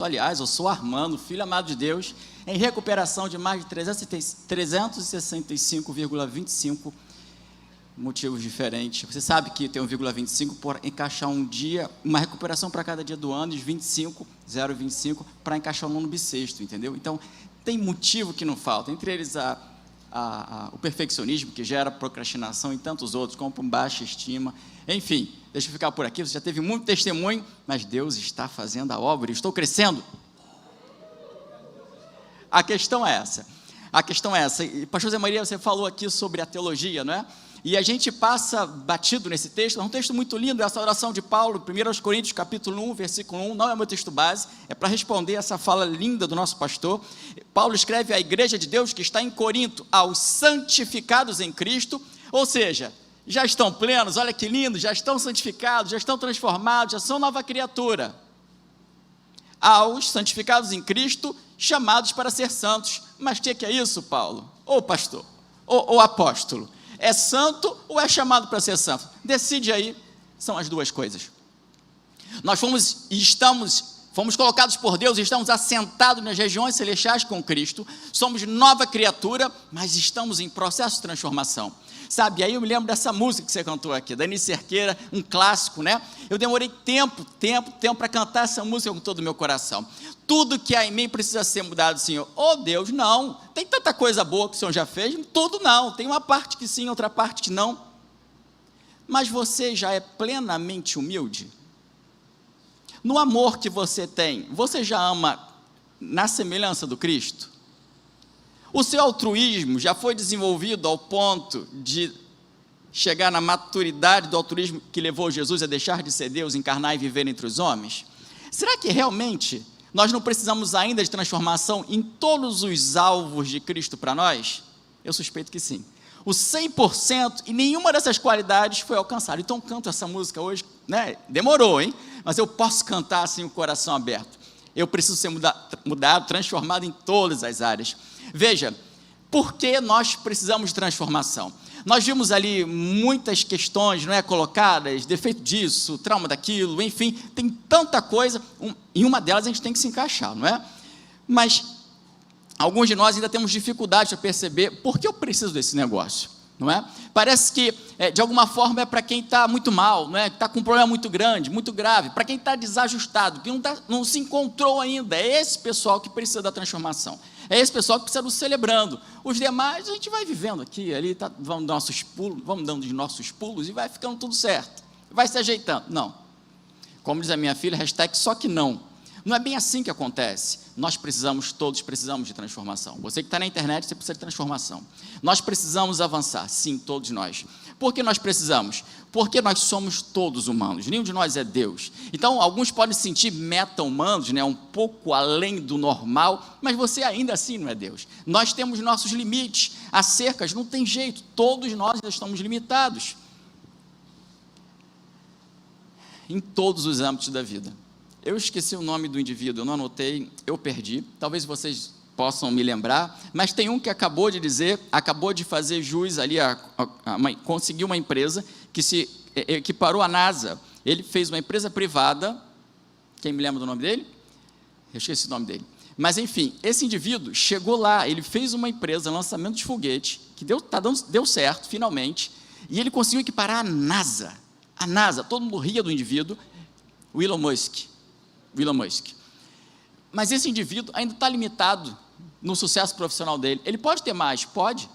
Aliás, eu sou Armando, filho amado de Deus, em recuperação de mais de 365,25 motivos diferentes. Você sabe que tem 1,25 por encaixar um dia, uma recuperação para cada dia do ano, de 0,25 para encaixar um ano bissexto, entendeu? Então, tem motivo que não falta, entre eles o perfeccionismo, que gera procrastinação, e tantos outros, como baixa estima. Enfim, deixa eu ficar por aqui. Você já teve muito testemunho, mas Deus está fazendo a obra e estou crescendo. A questão é essa. E, pastor Zé Maria, você falou aqui sobre a teologia, não é? E a gente passa batido nesse texto. É um texto muito lindo, essa oração de Paulo, 1 Coríntios, capítulo 1, versículo 1, não é o meu texto base, é para responder essa fala linda do nosso pastor. Paulo escreve à igreja de Deus que está em Corinto, aos santificados em Cristo, ou seja, já estão plenos, olha que lindo, já estão santificados, já estão transformados, já são nova criatura. Aos santificados em Cristo, chamados para ser santos. Mas o que é isso, Paulo? Ou pastor, ou apóstolo? É santo ou é chamado para ser santo? Decide aí, são as duas coisas. Nós fomos colocados por Deus e estamos assentados nas regiões celestiais com Cristo, somos nova criatura, mas estamos em processo de transformação. Sabe, aí eu me lembro dessa música que você cantou aqui, da Enis Cerqueira, um clássico, né? Eu demorei tempo para cantar essa música com todo o meu coração. Tudo que há em mim precisa ser mudado, Senhor. Oh Deus, não, tem tanta coisa boa que o Senhor já fez, tudo não, tem uma parte que sim, outra parte que não. Mas você já é plenamente humilde? No amor que você tem, você já ama na semelhança do Cristo? O seu altruísmo já foi desenvolvido ao ponto de chegar na maturidade do altruísmo que levou Jesus a deixar de ser Deus, encarnar e viver entre os homens? Será que realmente nós não precisamos ainda de transformação em todos os alvos de Cristo para nós? Eu suspeito que sim. O 100% e nenhuma dessas qualidades foi alcançado. Então canto essa música hoje, né? Demorou, hein? Mas eu posso cantar assim, o coração aberto. Eu preciso ser mudado, transformado em todas as áreas. Veja, por que nós precisamos de transformação? Nós vimos ali muitas questões, não é, colocadas, defeito disso, trauma daquilo, enfim, tem tanta coisa, em uma delas a gente tem que se encaixar, não é? Mas alguns de nós ainda temos dificuldade para perceber por que eu preciso desse negócio, não é? Parece que, de alguma forma, é para quem está muito mal, não é? Está com um problema muito grande, muito grave, para quem está desajustado, que não se encontrou ainda, é esse pessoal que precisa da transformação. É esse pessoal que precisa do celebrando. Os demais, a gente vai vivendo aqui, ali, vamos dando os nossos pulos e vai ficando tudo certo. Vai se ajeitando. Não. Como diz a minha filha, hashtag só que não. Não é bem assim que acontece. Todos precisamos de transformação. Você que está na internet, você precisa de transformação. Nós precisamos avançar, sim, todos nós. Por que nós precisamos? Porque nós somos todos humanos, nenhum de nós é Deus. Então, alguns podem se sentir meta-humanos, né, um pouco além do normal, mas você ainda assim não é Deus. Nós temos nossos limites, acercas, não tem jeito, todos nós ainda estamos limitados. Em todos os âmbitos da vida. Eu esqueci o nome do indivíduo, eu não anotei, eu perdi, talvez vocês possam me lembrar, mas tem um que acabou de fazer jus ali, conseguiu uma empresa que se equiparou à NASA. Ele fez uma empresa privada, quem me lembra do nome dele? Eu esqueci o nome dele. Mas enfim, esse indivíduo chegou lá, ele fez uma empresa, lançamento de foguete, que deu certo, finalmente, e ele conseguiu equiparar a NASA, todo mundo ria do indivíduo, o Elon Musk. Mas esse indivíduo ainda está limitado no sucesso profissional dele. Ele pode ter mais? Pode.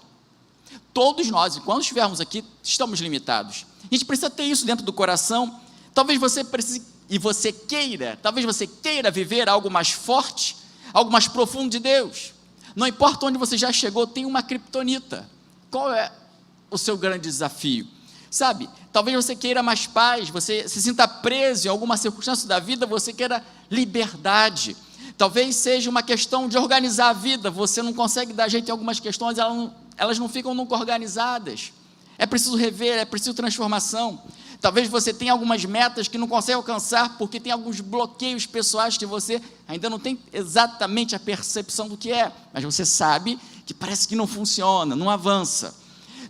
Todos nós, quando estivermos aqui, estamos limitados. A gente precisa ter isso dentro do coração. Talvez você precise, talvez você queira viver algo mais forte, algo mais profundo de Deus. Não importa onde você já chegou, tem uma criptonita. Qual é o seu grande desafio? Sabe, talvez você queira mais paz, você se sinta preso em alguma circunstância da vida, você queira liberdade. Talvez seja uma questão de organizar a vida, você não consegue dar jeito em algumas questões, elas não ficam nunca organizadas. É preciso rever, é preciso transformação. Talvez você tenha algumas metas que não consegue alcançar, porque tem alguns bloqueios pessoais que você ainda não tem exatamente a percepção do que é, mas você sabe que parece que não funciona, não avança.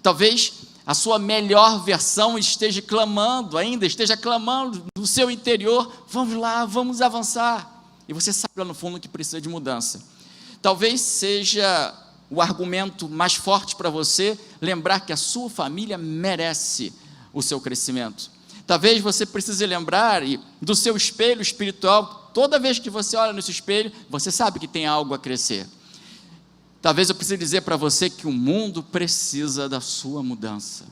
Talvez a sua melhor versão esteja clamando no seu interior, vamos lá, vamos avançar. e você sabe lá no fundo que precisa de mudança. Talvez seja o argumento mais forte para você lembrar que a sua família merece o seu crescimento. Talvez você precise lembrar do seu espelho espiritual. Toda vez que você olha nesse espelho, você sabe que tem algo a crescer. Talvez eu precise dizer para você que o mundo precisa da sua mudança.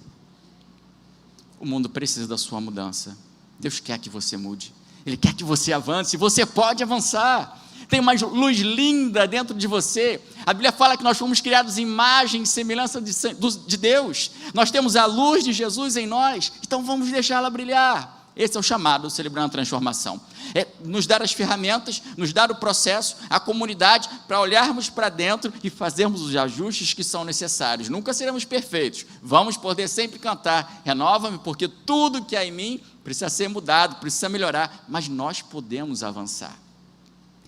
O mundo precisa da sua mudança. Deus quer que você mude. Ele quer que você avance. Você pode avançar. Tem uma luz linda dentro de você. A Bíblia fala que nós fomos criados em imagem e semelhança de Deus. Nós temos a luz de Jesus em nós, então vamos deixá-la brilhar. Esse é o chamado Celebrando a Transformação. É nos dar as ferramentas, nos dar o processo, a comunidade, para olharmos para dentro e fazermos os ajustes que são necessários. Nunca seremos perfeitos. Vamos poder sempre cantar, renova-me, porque tudo que há em mim precisa ser mudado, precisa melhorar, mas nós podemos avançar.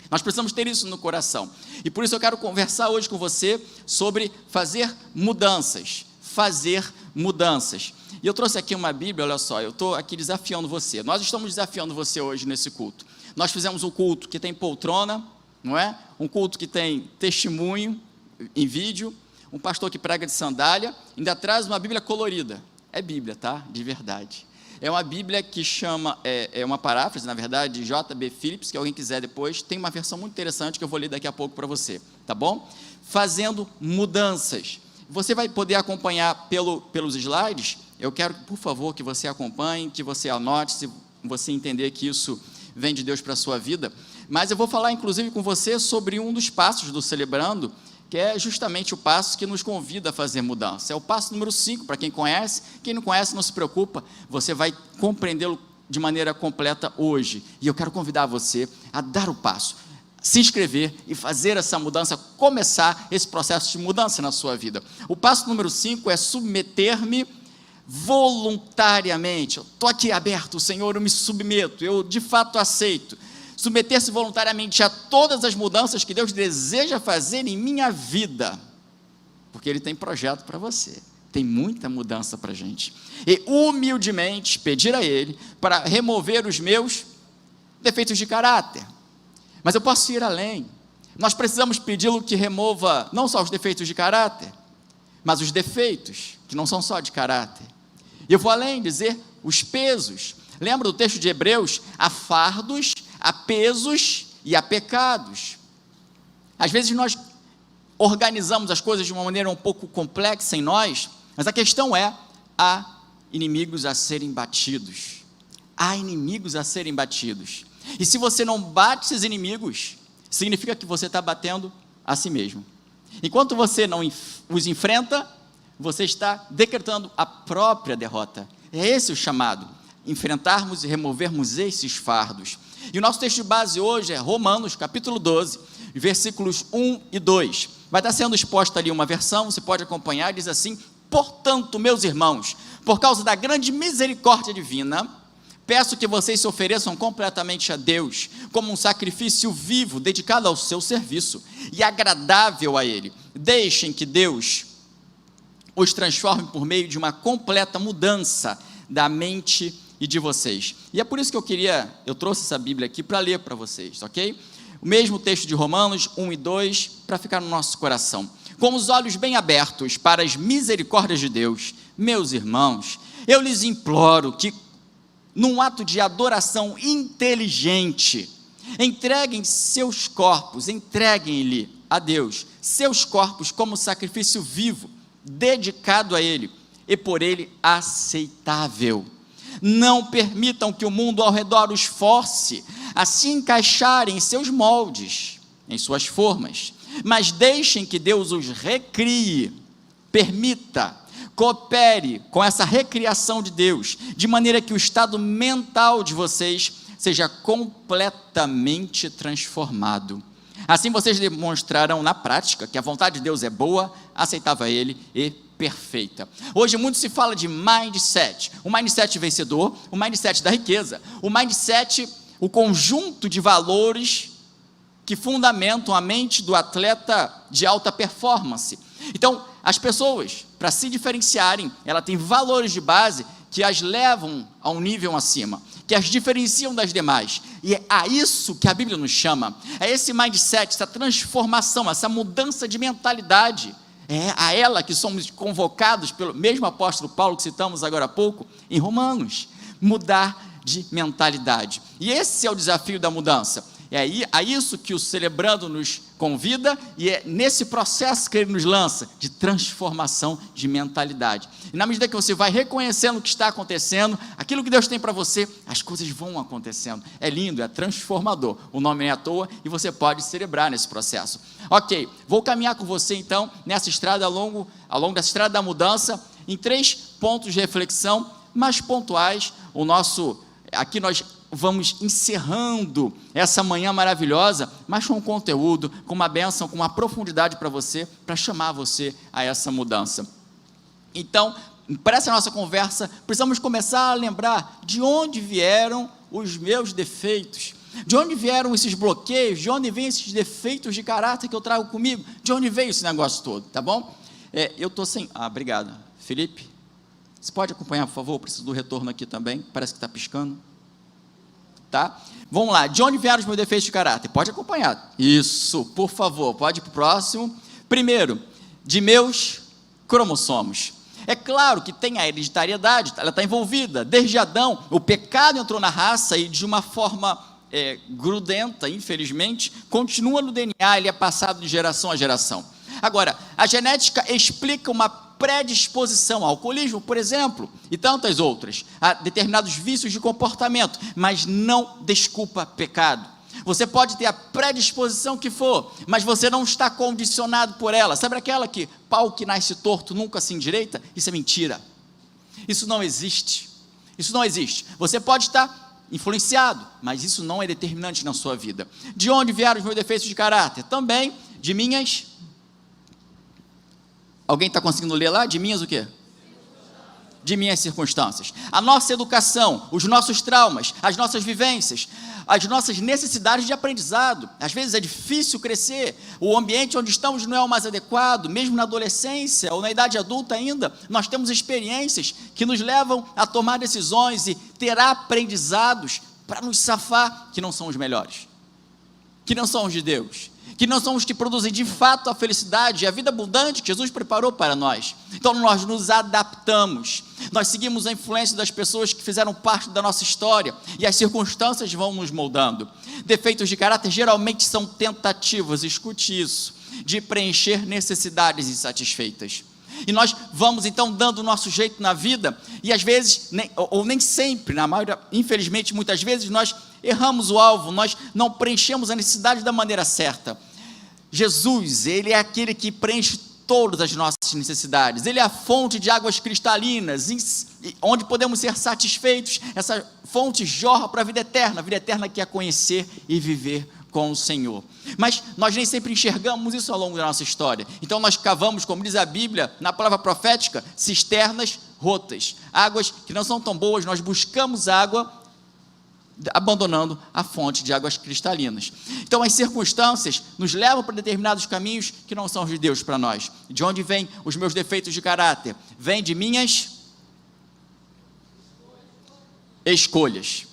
Nós precisamos ter isso no coração, e por isso eu quero conversar hoje com você sobre fazer mudanças, e eu trouxe aqui uma Bíblia, olha só, eu estou aqui desafiando você, nós estamos desafiando você hoje nesse culto. Nós fizemos um culto que tem poltrona, não é? Um culto que tem testemunho em vídeo, um pastor que prega de sandália, ainda traz uma Bíblia colorida, é Bíblia, tá? De verdade. É uma Bíblia que chama, é uma paráfrase, na verdade, de J.B. Phillips, que alguém quiser depois, tem uma versão muito interessante que eu vou ler daqui a pouco para você, tá bom? Fazendo mudanças. Você vai poder acompanhar pelos slides. Eu quero, por favor, que você acompanhe, que você anote, se você entender que isso vem de Deus para a sua vida. Mas eu vou falar, inclusive, com você sobre um dos passos do Celebrando, que é justamente o passo que nos convida a fazer mudança. É o passo número 5, para quem conhece. Quem não conhece, não se preocupa, você vai compreendê-lo de maneira completa hoje. E eu quero convidar você a dar o passo, se inscrever e fazer essa mudança, começar esse processo de mudança na sua vida. O passo número 5 é submeter-me voluntariamente. Eu estou aqui aberto, Senhor, eu me submeto, eu de fato aceito. Submeter-se voluntariamente a todas as mudanças que Deus deseja fazer em minha vida, porque Ele tem projeto para você, tem muita mudança para a gente, e humildemente pedir a Ele para remover os meus defeitos de caráter. Mas eu posso ir além. Nós precisamos pedi-lo que remova não só os defeitos de caráter, mas os defeitos que não são só de caráter. E eu vou além, dizer os pesos. Lembra do texto de Hebreus? Há fardos, há pesos e há pecados. Às vezes nós organizamos as coisas de uma maneira um pouco complexa em nós, mas a questão é, há inimigos a serem batidos. Há inimigos a serem batidos. E se você não bate esses inimigos, significa que você está batendo a si mesmo. Enquanto você não os enfrenta, você está decretando a própria derrota. É esse o chamado, enfrentarmos e removermos esses fardos. E o nosso texto de base hoje é Romanos, capítulo 12, versículos 1 e 2. Vai estar sendo exposta ali uma versão, você pode acompanhar, diz assim: portanto, meus irmãos, por causa da grande misericórdia divina, peço que vocês se ofereçam completamente a Deus, como um sacrifício vivo, dedicado ao seu serviço, e agradável a Ele. Deixem que Deus os transforme por meio de uma completa mudança da mente e de vocês. E é por isso que eu trouxe essa Bíblia aqui para ler para vocês, ok? O mesmo texto de Romanos 1 e 2, para ficar no nosso coração. Com os olhos bem abertos para as misericórdias de Deus, meus irmãos, eu lhes imploro que, num ato de adoração inteligente, entreguem-lhe a Deus, seus corpos como sacrifício vivo, dedicado a Ele, e por Ele aceitável. Não permitam que o mundo ao redor os force a se encaixarem em seus moldes, em suas formas, mas deixem que Deus os recrie, permita, coopere com essa recriação de Deus, de maneira que o estado mental de vocês seja completamente transformado. Assim vocês demonstrarão na prática que a vontade de Deus é boa, aceitável a Ele e perfeita. Hoje muito se fala de mindset, o mindset vencedor, o mindset da riqueza, o mindset, o conjunto de valores que fundamentam a mente do atleta de alta performance. Então, as pessoas, para se diferenciarem, ela tem valores de base que as levam a um nível acima, que as diferenciam das demais. E é a isso que a Bíblia nos chama, é esse mindset, essa transformação, essa mudança de mentalidade. É a ela que somos convocados pelo mesmo apóstolo Paulo que citamos agora há pouco, em Romanos, mudar de mentalidade. E esse é o desafio da mudança. É a isso que o Celebrando nos convida, e é nesse processo que ele nos lança, de transformação de mentalidade. E na medida que você vai reconhecendo o que está acontecendo, aquilo que Deus tem para você, as coisas vão acontecendo. É lindo, é transformador. O nome não é à toa, e você pode celebrar nesse processo. Ok, vou caminhar com você então, nessa estrada, ao longo dessa estrada da mudança, em 3 pontos de reflexão mais pontuais. Aqui nós vamos encerrando essa manhã maravilhosa, mas com um conteúdo, com uma bênção, com uma profundidade para você, para chamar você a essa mudança. Então, para essa nossa conversa, precisamos começar a lembrar de onde vieram os meus defeitos, de onde vieram esses bloqueios, de onde vêm esses defeitos de caráter que eu trago comigo, de onde veio esse negócio todo, tá bom? Eu estou sem... obrigado. Felipe, você pode acompanhar, por favor? Eu preciso do retorno aqui também, parece que está piscando. Tá? Vamos lá, de onde vieram os meus defeitos de caráter? Pode acompanhar. Isso, por favor, pode ir para o próximo. Primeiro, de meus cromossomos. É claro que tem a hereditariedade, ela está envolvida. Desde Adão, o pecado entrou na raça e de uma forma grudenta, infelizmente, continua no DNA, ele é passado de geração a geração. Agora, a genética explica uma predisposição ao alcoolismo, por exemplo, e tantas outras, a determinados vícios de comportamento, mas não desculpa pecado. Você pode ter a predisposição que for, mas você não está condicionado por ela. Sabe aquela que pau que nasce torto nunca se endireita? Isso é mentira. Isso não existe. Isso não existe. Você pode estar influenciado, mas isso não é determinante na sua vida. De onde vieram os meus defeitos de caráter? Também de minhas... Alguém está conseguindo ler lá? De minhas o quê? De minhas circunstâncias. A nossa educação, os nossos traumas, as nossas vivências, as nossas necessidades de aprendizado. Às vezes é difícil crescer, o ambiente onde estamos não é o mais adequado, mesmo na adolescência ou na idade adulta ainda, nós temos experiências que nos levam a tomar decisões e ter aprendizados para nos safar, que não são os melhores, que não são os de Deus, que não são os que produzem de fato a felicidade e a vida abundante que Jesus preparou para nós. Então nós nos adaptamos, nós seguimos a influência das pessoas que fizeram parte da nossa história, e as circunstâncias vão nos moldando. Defeitos de caráter geralmente são tentativas, escute isso, de preencher necessidades insatisfeitas. E nós vamos então dando o nosso jeito na vida, e às vezes, nem sempre, na maioria, infelizmente, muitas vezes nós erramos o alvo, nós não preenchemos a necessidade da maneira certa. Jesus, ele é aquele que preenche todas as nossas necessidades, ele é a fonte de águas cristalinas, onde podemos ser satisfeitos. Essa fonte jorra para a vida eterna que é conhecer e viver com o Senhor. Mas nós nem sempre enxergamos isso ao longo da nossa história. Então nós cavamos, como diz a Bíblia, na palavra profética, cisternas rotas, águas que não são tão boas. Nós buscamos água abandonando a fonte de águas cristalinas. Então as circunstâncias nos levam para determinados caminhos que não são os de Deus para nós. De onde vêm os meus defeitos de caráter? Vêm de minhas escolhas.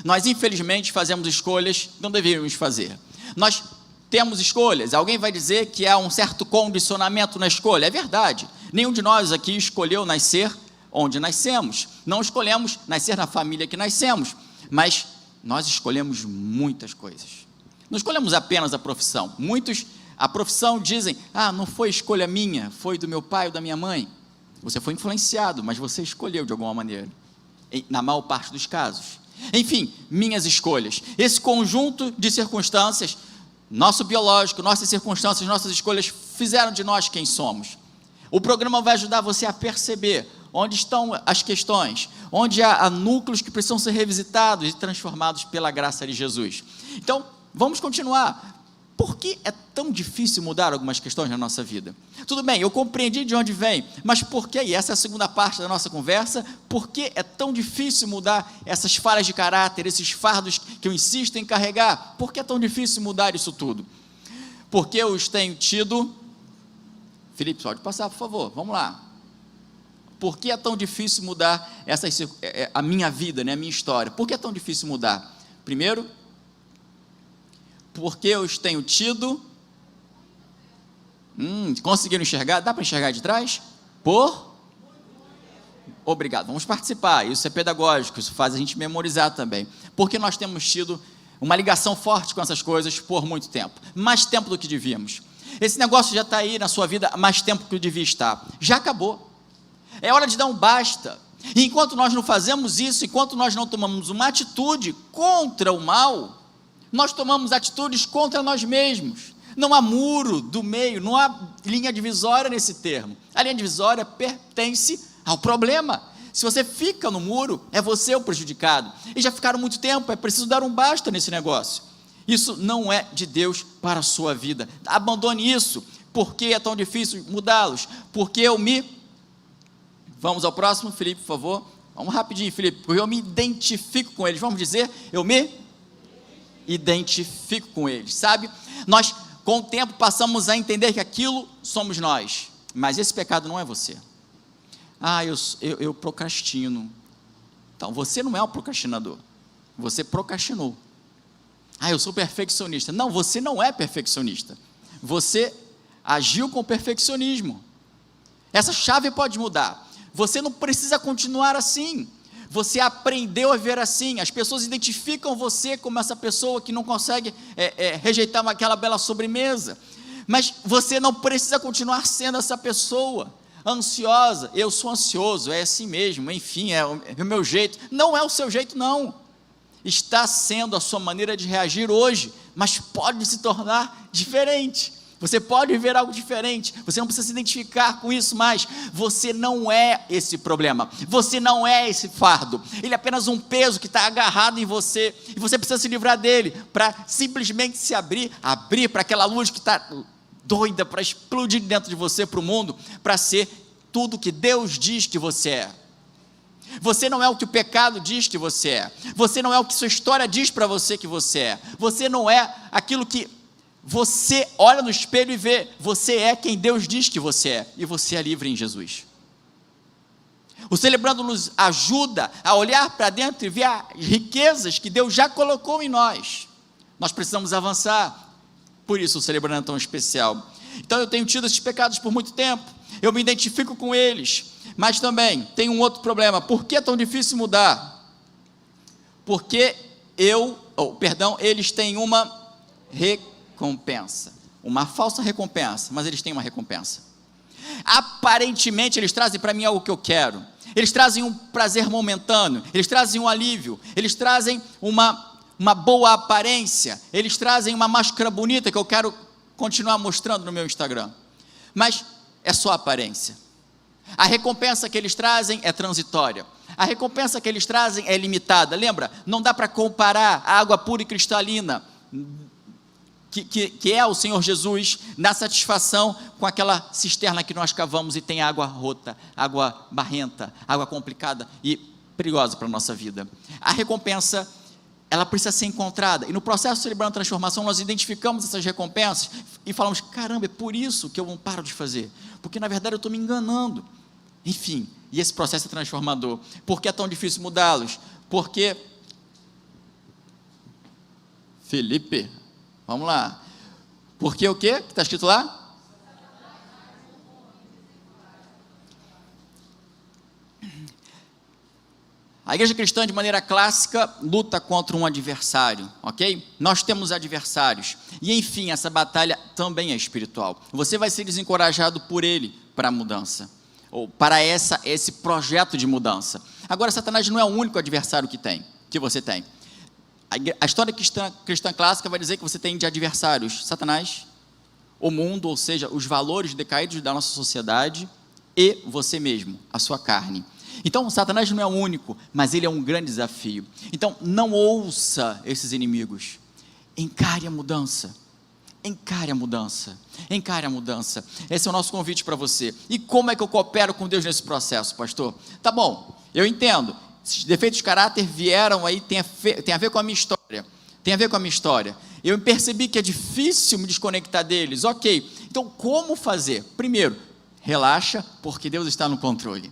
Nós infelizmente fazemos escolhas que não deveríamos fazer. Nós temos escolhas. Alguém vai dizer que há um certo condicionamento na escolha. É verdade. Nenhum de nós aqui escolheu nascer onde nascemos. Não escolhemos nascer na família que nascemos, mas nós escolhemos muitas coisas. Não escolhemos apenas a profissão. Muitos, a profissão dizem, não foi escolha minha, foi do meu pai ou da minha mãe. Você foi influenciado, mas você escolheu de alguma maneira, na maior parte dos casos. Enfim, minhas escolhas. Esse conjunto de circunstâncias, nosso biológico, nossas circunstâncias, nossas escolhas, fizeram de nós quem somos. O programa vai ajudar você a perceber onde estão as questões, onde há núcleos que precisam ser revisitados e transformados pela graça de Jesus. Então, vamos continuar. Por que é tão difícil mudar algumas questões na nossa vida? Tudo bem, eu compreendi de onde vem, mas por que, e essa é a segunda parte da nossa conversa, por que é tão difícil mudar essas falhas de caráter, esses fardos que eu insisto em carregar? Por que é tão difícil mudar isso tudo? Porque eu os tenho tido... Felipe, pode passar, por favor, vamos lá. por que é tão difícil mudar a minha vida, né, a minha história? Por que é tão difícil mudar? Primeiro, porque eu tenho tido... conseguiram enxergar? Dá para enxergar de trás? Obrigado, vamos participar, isso é pedagógico, isso faz a gente memorizar também, porque nós temos tido uma ligação forte com essas coisas por muito tempo, mais tempo do que devíamos. Esse negócio já está aí na sua vida há mais tempo que devia estar, já acabou, é hora de dar um basta. E enquanto nós não fazemos isso, enquanto nós não tomamos uma atitude contra o mal, nós tomamos atitudes contra nós mesmos. Não há muro do meio, não há linha divisória nesse termo. A linha divisória pertence ao problema. Se você fica no muro, é você o prejudicado. E já ficaram muito tempo, é preciso dar um basta nesse negócio. Isso não é de Deus para a sua vida. Abandone isso. Por que é tão difícil mudá-los? Porque Vamos ao próximo, Felipe, por favor. Vamos rapidinho, Felipe. Porque eu me identifico com eles. Vamos dizer, eu me identifico com eles. Sabe? Nós, com o tempo, passamos a entender que aquilo somos nós. Mas esse pecado não é você. Eu procrastino. Então, você não é um procrastinador. Você procrastinou. Eu sou perfeccionista. Não, você não é perfeccionista. Você agiu com perfeccionismo. Essa chave pode mudar. Você não precisa continuar assim. Você aprendeu a ver assim. As pessoas identificam você como essa pessoa que não consegue rejeitar aquela bela sobremesa. Mas você não precisa continuar sendo essa pessoa ansiosa. Eu sou ansioso, é assim mesmo, enfim, é o meu jeito. Não é o seu jeito, não. Está sendo a sua maneira de reagir hoje, mas pode se tornar diferente. Você pode viver algo diferente, você não precisa se identificar com isso mais. Você não é esse problema, você não é esse fardo. Ele é apenas um peso que está agarrado em você, e você precisa se livrar dele, para simplesmente se abrir para aquela luz que está doida para explodir dentro de você, para o mundo, para ser tudo que Deus diz que você é. Você não é o que o pecado diz que você é, você não é o que sua história diz para você que você é, você não é aquilo que você olha no espelho e vê, você é quem Deus diz que você é, e você é livre em Jesus. O Celebrando nos ajuda a olhar para dentro e ver as riquezas que Deus já colocou em nós. Nós precisamos avançar, por isso o Celebrando é tão especial. Então eu tenho tido esses pecados por muito tempo, eu me identifico com eles, mas também tem um outro problema. Por que é tão difícil mudar? Porque eles têm uma recompensa, uma falsa recompensa, mas eles têm uma recompensa. Aparentemente eles trazem para mim algo que eu quero, eles trazem um prazer momentâneo, eles trazem um alívio, eles trazem uma boa aparência, eles trazem uma máscara bonita que eu quero continuar mostrando no meu Instagram, mas é só aparência. A recompensa que eles trazem é transitória, a recompensa que eles trazem é limitada. Lembra? Não dá para comparar a água pura e cristalina que é o Senhor Jesus, na satisfação com aquela cisterna que nós cavamos e tem água rota, água barrenta, água complicada e perigosa para a nossa vida. A recompensa, ela precisa ser encontrada, e no processo de Celebrando a Transformação, nós identificamos essas recompensas e falamos, caramba, é por isso que eu não paro de fazer, porque na verdade eu estou me enganando. Enfim, e esse processo é transformador. Por que é tão difícil mudá-los? Porque, Felipe, vamos lá, porque o que está escrito lá? A igreja cristã, de maneira clássica, luta contra um adversário, ok? Nós temos adversários, e enfim, essa batalha também é espiritual. Você vai ser desencorajado por ele para a mudança, ou para esse projeto de mudança. Agora, Satanás não é o único adversário que você tem. A história cristã clássica vai dizer que você tem de adversários Satanás, o mundo, ou seja, os valores decaídos da nossa sociedade, e você mesmo, a sua carne. Então, Satanás não é o único, mas ele é um grande desafio. Então, não ouça esses inimigos. Encare a mudança. Encare a mudança. Encare a mudança. Esse é o nosso convite para você. E como é que eu coopero com Deus nesse processo, pastor? Tá bom, eu entendo. Esses defeitos de caráter vieram aí, tem a ver com a minha história. Tem a ver com a minha história. Eu percebi que é difícil me desconectar deles. Ok, então como fazer? Primeiro, relaxa, porque Deus está no controle.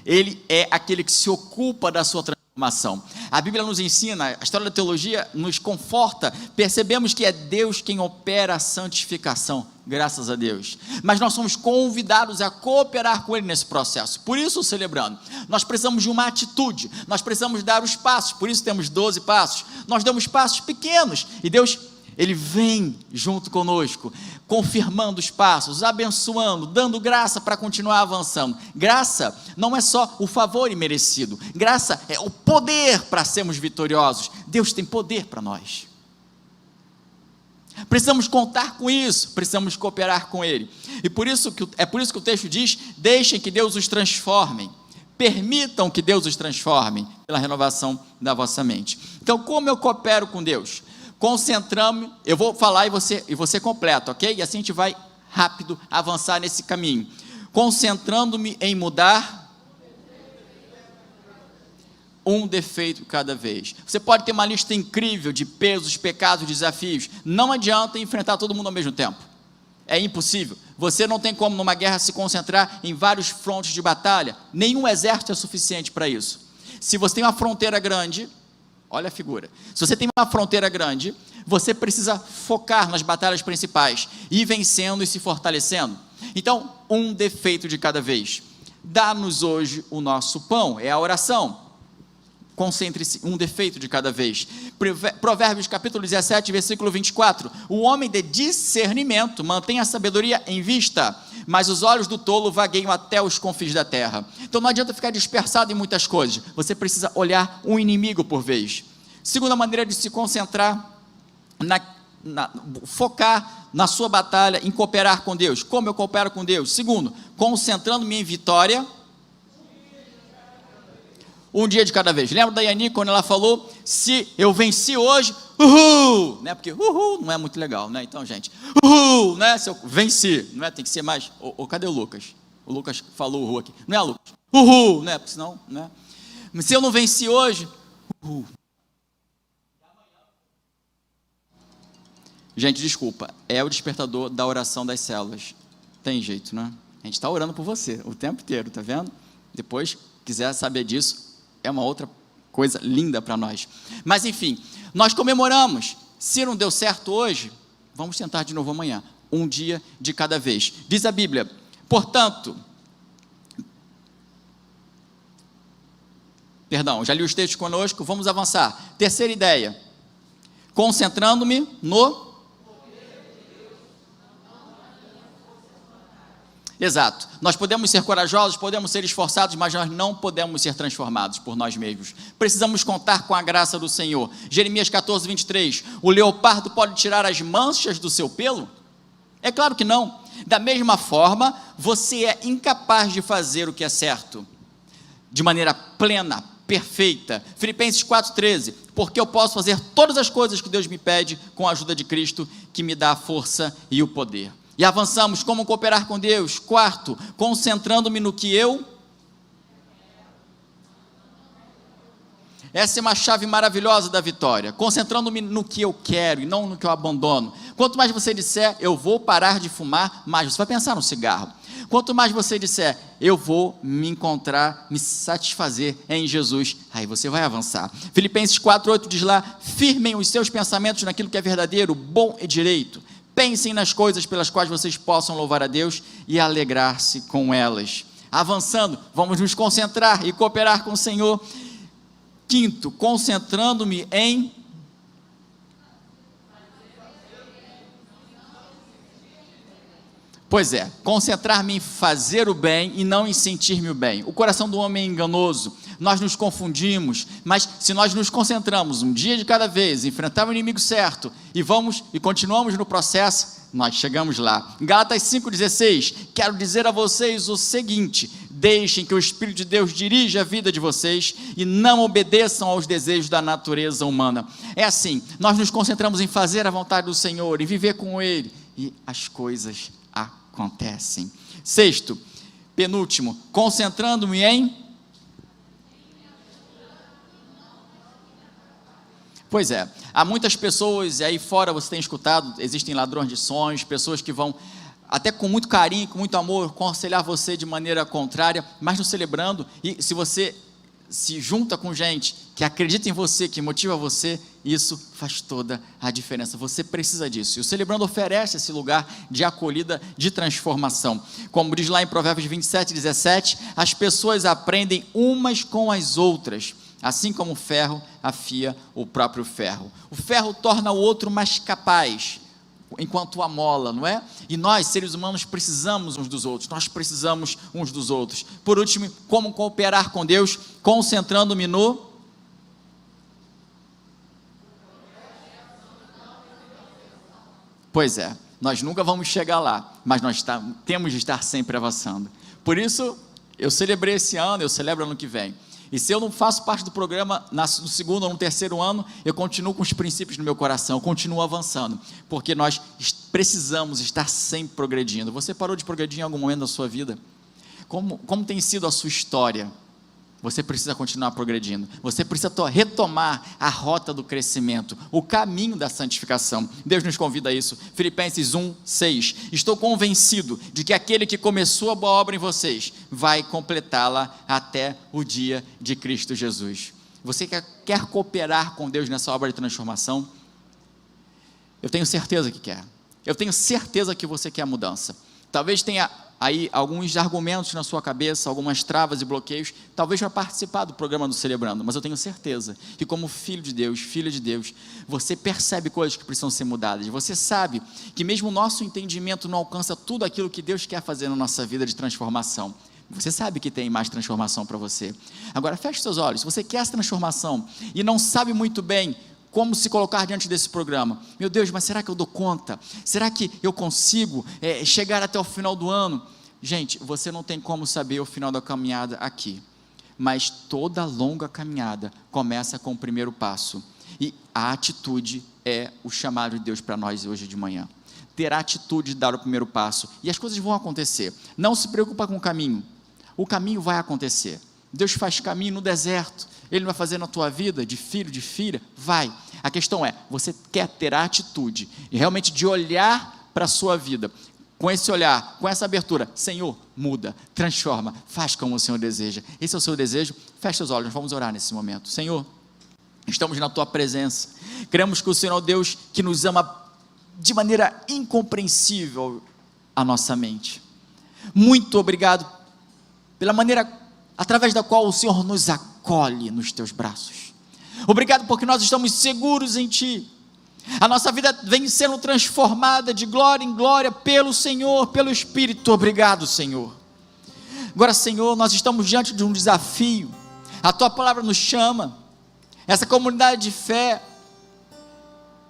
Ele é aquele que se ocupa da sua transformação. A Bíblia nos ensina, a história da teologia nos conforta, percebemos que é Deus quem opera a santificação, graças a Deus. Mas nós somos convidados a cooperar com Ele nesse processo. Por isso, celebrando, nós precisamos de uma atitude, nós precisamos dar os passos, por isso temos 12 passos. Nós damos passos pequenos e Deus, Ele vem junto conosco, confirmando os passos, abençoando, dando graça para continuar avançando. Graça não é só o favor imerecido, graça é o poder para sermos vitoriosos. Deus tem poder para nós. Precisamos contar com isso, precisamos cooperar com Ele. E por isso que o texto diz: deixem que Deus os transforme, permitam que Deus os transforme pela renovação da vossa mente. Então, como eu coopero com Deus? Concentrando, eu vou falar e você completa, ok? E assim a gente vai rápido avançar nesse caminho. Concentrando-me em mudar um defeito cada vez. Você pode ter uma lista incrível de pesos, pecados, desafios. Não adianta enfrentar todo mundo ao mesmo tempo. É impossível. Você não tem como numa guerra se concentrar em vários frontes de batalha. Nenhum exército é suficiente para isso. Se você tem uma fronteira grande, olha a figura. Se você tem uma fronteira grande, você precisa focar nas batalhas principais, ir vencendo e se fortalecendo. Então, um defeito de cada vez. Dá-nos hoje o nosso pão, é a oração. Concentre-se, um defeito de cada vez. Provérbios capítulo 17, versículo 24. O homem de discernimento mantém a sabedoria em vista, mas os olhos do tolo vagueiam até os confins da terra. Então não adianta ficar dispersado em muitas coisas, você precisa olhar um inimigo por vez. Segunda maneira de se concentrar, focar na sua batalha, em cooperar com Deus. Como eu coopero com Deus? Segundo, concentrando-me em vitória, um dia de cada vez. Lembra da Yani quando ela falou: se eu venci hoje, uhul, né? Porque uhul não é muito legal, né? Então, gente, uhul, né? Se eu venci, não é? Tem que ser mais. Cadê o Lucas? O Lucas falou uhul aqui. Não é, Lucas? Uhul, né? Porque senão, né? Mas se eu não venci hoje, uhul. Gente, desculpa, é o despertador da oração das células. Tem jeito, né? A gente está orando por você o tempo inteiro, tá vendo? Depois, quiser saber disso, é uma outra coisa linda para nós. Mas enfim, nós comemoramos. Se não deu certo hoje, vamos tentar de novo amanhã. Um dia de cada vez. Diz a Bíblia: portanto, já li os textos conosco, vamos avançar. Terceira ideia, concentrando-me no... Exato, nós podemos ser corajosos, podemos ser esforçados, mas nós não podemos ser transformados por nós mesmos. Precisamos contar com a graça do Senhor. Jeremias 14, 23, o leopardo pode tirar as manchas do seu pelo? É claro que não. Da mesma forma, você é incapaz de fazer o que é certo, de maneira plena, perfeita. Filipenses 4,13, porque eu posso fazer todas as coisas que Deus me pede com a ajuda de Cristo, que me dá a força e o poder. E avançamos, como cooperar com Deus? Quarto, concentrando-me no que eu... Essa é uma chave maravilhosa da vitória. Concentrando-me no que eu quero e não no que eu abandono. Quanto mais você disser, eu vou parar de fumar, mais você vai pensar no cigarro. Quanto mais você disser, eu vou me encontrar, me satisfazer em Jesus, aí você vai avançar. Filipenses 4,8 diz lá: firmem os seus pensamentos naquilo que é verdadeiro, bom e direito. Pensem nas coisas pelas quais vocês possam louvar a Deus e alegrar-se com elas. Avançando, vamos nos concentrar e cooperar com o Senhor. Quinto, concentrando-me em... Pois é, concentrar-me em fazer o bem e não em sentir-me o bem. O coração do homem é enganoso, nós nos confundimos, mas se nós nos concentramos um dia de cada vez, enfrentar o inimigo certo e continuamos no processo, nós chegamos lá. Em Gálatas 5,16, quero dizer a vocês o seguinte: deixem que o Espírito de Deus dirija a vida de vocês e não obedeçam aos desejos da natureza humana. É assim, nós nos concentramos em fazer a vontade do Senhor, em viver com Ele, e as coisas acontecem. Sexto, penúltimo, concentrando-me em... Pois é, há muitas pessoas, e aí fora você tem escutado, existem ladrões de sonhos, pessoas que vão até com muito carinho, com muito amor, aconselhar você de maneira contrária, mas no Celebrando, e se você se junta com gente que acredita em você, que motiva você, isso faz toda a diferença. Você precisa disso. E o Celebrando oferece esse lugar de acolhida, de transformação. Como diz lá em Provérbios 27:17, as pessoas aprendem umas com as outras, assim como o ferro afia o próprio ferro. O ferro torna o outro mais capaz, enquanto amola, não é? E nós, seres humanos, precisamos uns dos outros, nós precisamos uns dos outros. Por último, como cooperar com Deus, concentrando-me no... Pois é, nós nunca vamos chegar lá, mas nós temos de estar sempre avançando. Por isso, eu celebrei esse ano, eu celebro ano que vem. E se eu não faço parte do programa no segundo ou no terceiro ano, eu continuo com os princípios no meu coração, eu continuo avançando, porque nós precisamos estar sempre progredindo. Você parou de progredir em algum momento da sua vida? Como tem sido a sua história? Você precisa continuar progredindo, você precisa retomar a rota do crescimento, o caminho da santificação. Deus nos convida a isso. Filipenses 1:6, estou convencido de que aquele que começou a boa obra em vocês, vai completá-la até o dia de Cristo Jesus. Você quer cooperar com Deus nessa obra de transformação? Eu tenho certeza que quer, eu tenho certeza que você quer mudança. Talvez tenha aí alguns argumentos na sua cabeça, algumas travas e bloqueios, talvez para participar do programa do Celebrando, mas eu tenho certeza que como filho de Deus, filha de Deus, você percebe coisas que precisam ser mudadas, você sabe que mesmo o nosso entendimento não alcança tudo aquilo que Deus quer fazer na nossa vida de transformação. Você sabe que tem mais transformação para você. Agora feche seus olhos. Se você quer essa transformação e não sabe muito bem como se colocar diante desse programa, meu Deus, mas será que eu dou conta? Será que eu consigo chegar até o final do ano? Gente, você não tem como saber o final da caminhada aqui, mas toda longa caminhada começa com o primeiro passo, e a atitude é o chamado de Deus para nós hoje de manhã. Ter a atitude de dar o primeiro passo, e as coisas vão acontecer. Não se preocupa com o caminho vai acontecer. Deus faz caminho no deserto, Ele vai fazer na tua vida, de filho, de filha, vai. A questão é, você quer ter a atitude, e realmente de olhar para a sua vida, com esse olhar, com essa abertura, Senhor, muda, transforma, faz como o Senhor deseja. Esse é o seu desejo? Feche os olhos, nós vamos orar nesse momento. Senhor, estamos na tua presença, cremos que o Senhor é o Deus que nos ama de maneira incompreensível a nossa mente. Muito obrigado pela maneira através da qual o Senhor nos acolhe nos teus braços. Obrigado porque nós estamos seguros em Ti. A nossa vida vem sendo transformada de glória em glória pelo Senhor, pelo Espírito. Obrigado, Senhor. Agora, Senhor, nós estamos diante de um desafio. A Tua palavra nos chama. Essa comunidade de fé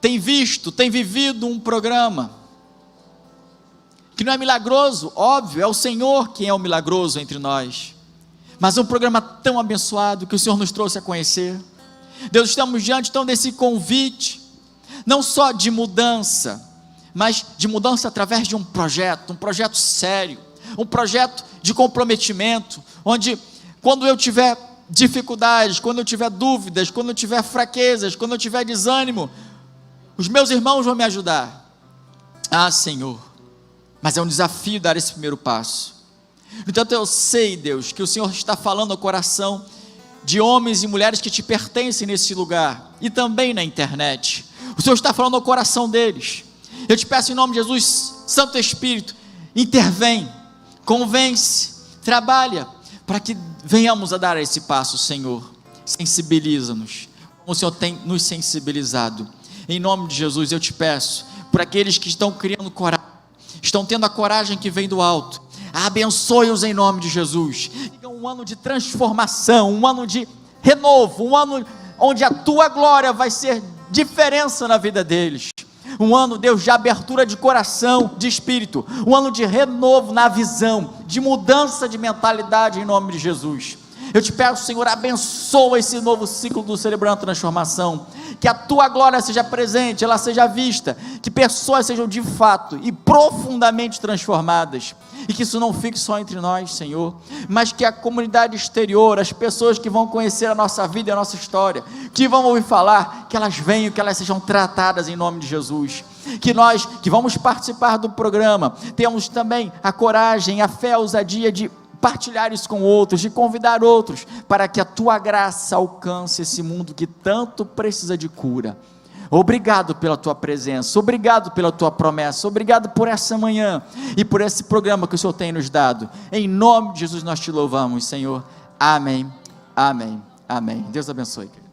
tem vivido um programa que não é milagroso, óbvio, é o Senhor quem é o milagroso entre nós, mas é um programa tão abençoado que o Senhor nos trouxe a conhecer. Deus, estamos diante então desse convite, não só de mudança, mas de mudança através de um projeto sério, um projeto de comprometimento, onde quando eu tiver dificuldades, quando eu tiver dúvidas, quando eu tiver fraquezas, quando eu tiver desânimo, os meus irmãos vão me ajudar. Ah, Senhor, mas é um desafio dar esse primeiro passo. Portanto, eu sei, Deus, que o Senhor está falando ao coração de homens e mulheres que te pertencem nesse lugar, e também na internet. O Senhor está falando ao coração deles. Eu te peço em nome de Jesus, Santo Espírito, intervém, convence, trabalha, para que venhamos a dar esse passo, Senhor. Sensibiliza-nos, como o Senhor tem nos sensibilizado. Em nome de Jesus, eu te peço, por aqueles que estão criando coragem, estão tendo a coragem que vem do alto, abençoe-os em nome de Jesus. Um ano de transformação, um ano de renovo, um ano onde a tua glória vai ser diferença na vida deles. Um ano, Deus, de abertura de coração, de espírito, um ano de renovo na visão, de mudança de mentalidade em nome de Jesus. Eu te peço, Senhor, abençoa esse novo ciclo do Celebrando Transformação, que a tua glória seja presente, ela seja vista, que pessoas sejam de fato e profundamente transformadas, e que isso não fique só entre nós, Senhor, mas que a comunidade exterior, as pessoas que vão conhecer a nossa vida e a nossa história, que vão ouvir falar, que elas venham, que elas sejam tratadas em nome de Jesus, que nós que vamos participar do programa, tenhamos também a coragem, a fé, a ousadia de partilhar isso com outros, de convidar outros, para que a tua graça alcance esse mundo que tanto precisa de cura. Obrigado pela tua presença, obrigado pela tua promessa, obrigado por essa manhã, e por esse programa que o Senhor tem nos dado, em nome de Jesus nós te louvamos, Senhor, amém, amém, amém. Deus abençoe.